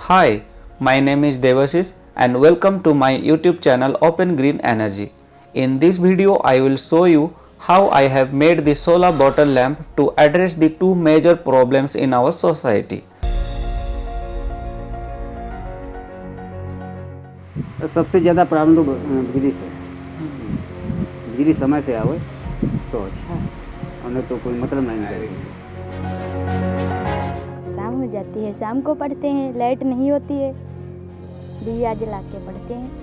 Hi, my name is Devashish and welcome to my YouTube channel Open Green Energy. In this video, I will show you how I have made the solar bottle lamp to address the two major problems in our society. सबसे ज़्यादा problem तो बिजली से, बिजली समय से आवे तो अच्छा है, और नहीं तो कोई मतलब नहीं है। शाम हो जाती है, शाम को पढ़ते हैं, लाइट नहीं होती है, दिया जला के पढ़ते हैं।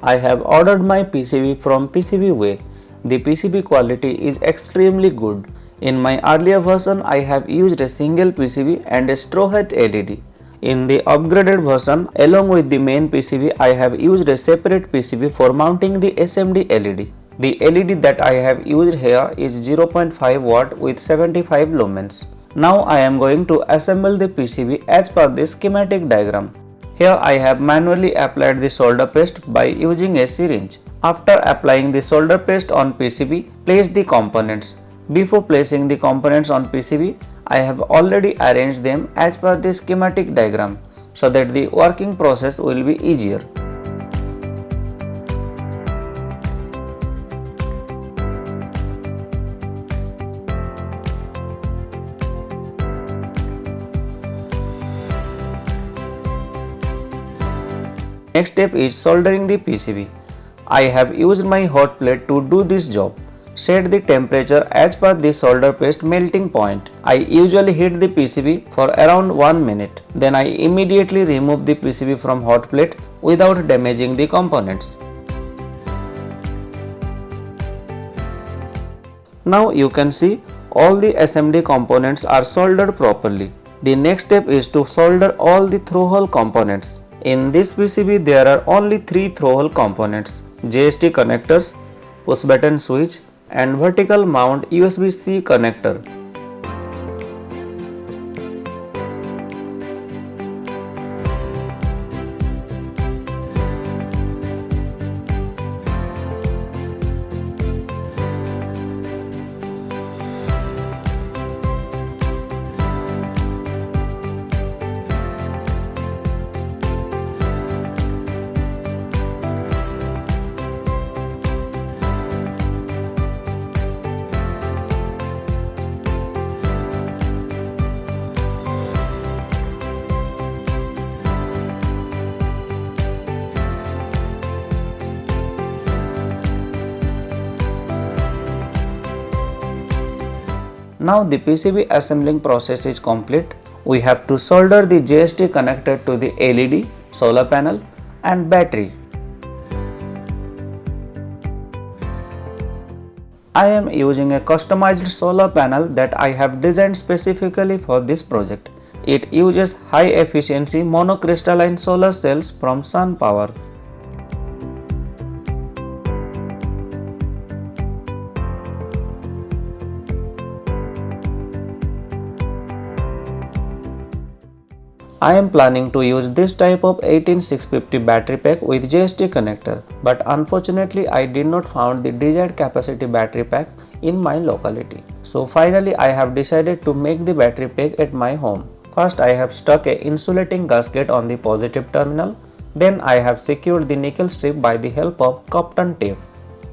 I have ordered my PCB from PCBWay. The PCB quality is extremely good. In my earlier version, I have used a single PCB and a straw hat LED. In the upgraded version, along with the main PCB, I have used a separate PCB for mounting the SMD LED. The LED that I have used here is 0.5 watt with 75 lumens. Now I am going to assemble the PCB as per the schematic diagram. Here I have manually applied the solder paste by using a syringe. After applying the solder paste on PCB, place the components. Before placing the components on PCB, I have already arranged them as per the schematic diagram so that the working process will be easier. Next step is soldering the PCB. I have used my hot plate to do this job. Set the temperature as per the solder paste melting point. I usually heat the PCB for around 1 minute. Then I immediately remove the PCB from hot plate without damaging the components. Now you can see all the SMD components are soldered properly. The next step is to solder all the through-hole components. In this PCB there are only 3 through-hole components: JST connectors, push button switch and vertical mount USB-C connector. Now the PCB assembling process is complete. We have to solder the JST connector to the LED, solar panel and battery. I am using a customized solar panel that I have designed specifically for this project. It uses high efficiency monocrystalline solar cells from Sun Power. I am planning to use this type of 18650 battery pack with JST connector, but unfortunately I did not find the desired capacity battery pack in my locality. So finally I have decided to make the battery pack at my home. First I have stuck a insulating gasket on the positive terminal. Then I have secured the nickel strip by the help of Copton tape.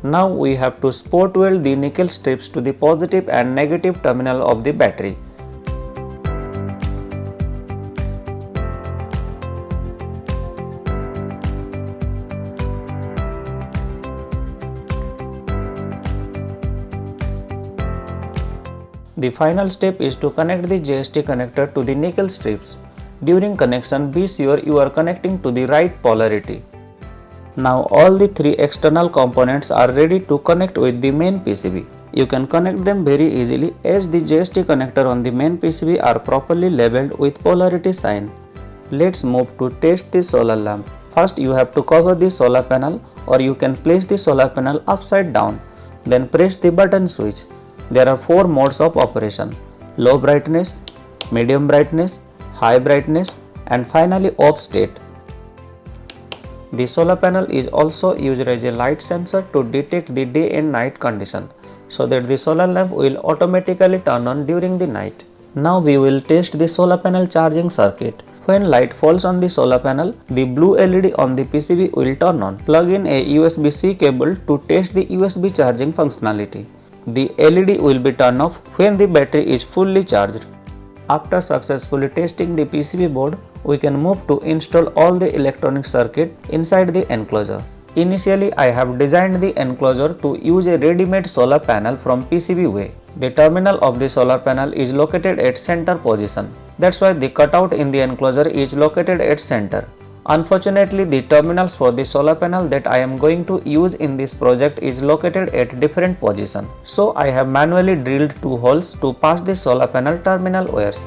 Now we have to spot weld the nickel strips to the positive and negative terminal of the battery. The final step is to connect the JST connector to the nickel strips. During connection, be sure you are connecting to the right polarity. Now all the three external components are ready to connect with the main PCB. You can connect them very easily as the JST connector on the main PCB are properly labeled with polarity sign. Let's move to test the solar lamp. First you have to cover the solar panel, or you can place the solar panel upside down. Then press the button switch. There are 4 modes of operation: low brightness, medium brightness, high brightness, and finally off state. The solar panel is also used as a light sensor to detect the day and night condition, so that the solar lamp will automatically turn on during the night. Now we will test the solar panel charging circuit. When light falls on the solar panel, the blue LED on the PCB will turn on. Plug in a USB-C cable to test the USB charging functionality. The LED will be turned off when the battery is fully charged. After successfully testing the PCB board, we can move to install all the electronic circuit inside the enclosure. Initially, I have designed the enclosure to use a ready-made solar panel from PCBWay. The terminal of the solar panel is located at center position. That's why the cutout in the enclosure is located at center. Unfortunately, the terminals for the solar panel that I am going to use in this project is located at different position. So I have manually drilled 2 holes to pass the solar panel terminal wires.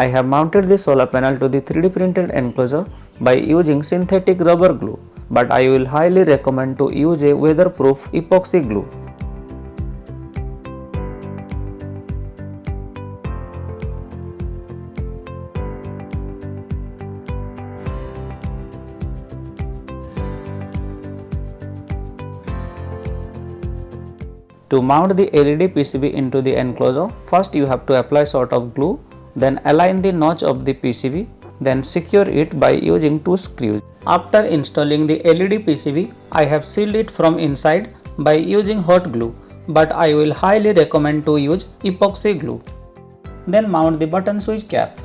I have mounted the solar panel to the 3D printed enclosure by using synthetic rubber glue, but I will highly recommend to use a weatherproof epoxy glue. To mount the LED PCB into the enclosure, first you have to apply sort of glue, then align the notch of the PCB, then secure it by using 2 screws. After installing the LED PCB, I have sealed it from inside by using hot glue, but I will highly recommend to use epoxy glue. Then mount the button switch cap.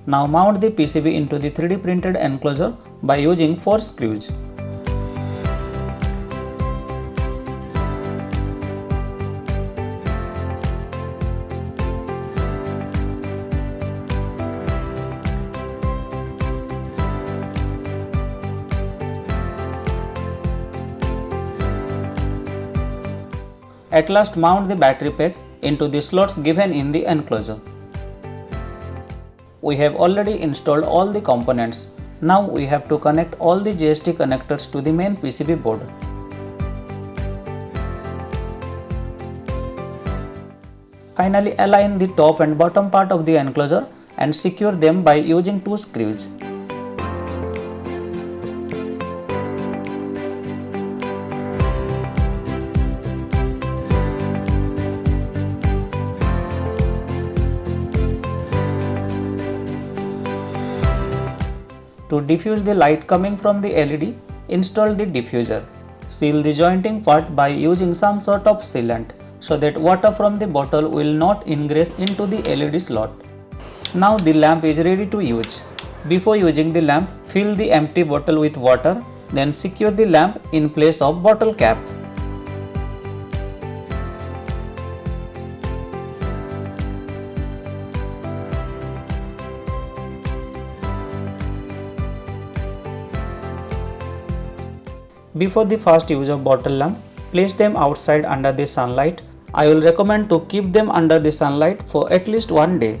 Now mount the PCB into the 3D printed enclosure by using 4 screws. At last mount the battery pack into the slots given in the enclosure. We have already installed all the components. Now we have to connect all the JST connectors to the main PCB board. Finally align the top and bottom part of the enclosure and secure them by using 2 screws. To diffuse the light coming from the LED, install the diffuser. Seal the jointing part by using some sort of sealant so that water from the bottle will not ingress into the LED slot. Now the lamp is ready to use. Before using the lamp, fill the empty bottle with water, then secure the lamp in place of bottle cap. Before the first use of bottle lamp, place them outside under the sunlight. I will recommend to keep them under the sunlight for at least 1 day.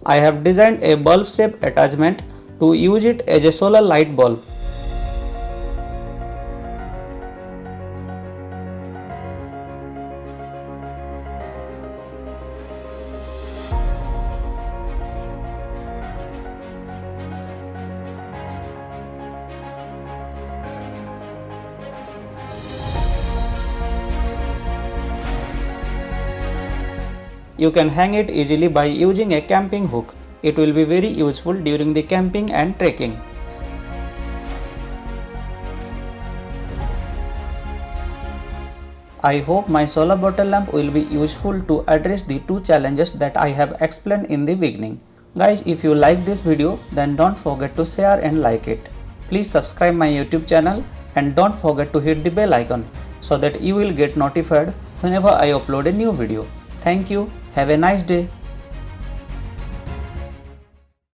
I have designed a bulb shape attachment to use it as a solar light bulb. You can hang it easily by using a camping hook. It will be very useful during the camping and trekking. I hope my solar bottle lamp will be useful to address the two challenges that I have explained in the beginning. Guys, if you like this video, then don't forget to share and like it. Please subscribe my YouTube channel and don't forget to hit the bell icon so that you will get notified whenever I upload a new video. Thank you. Have a nice day.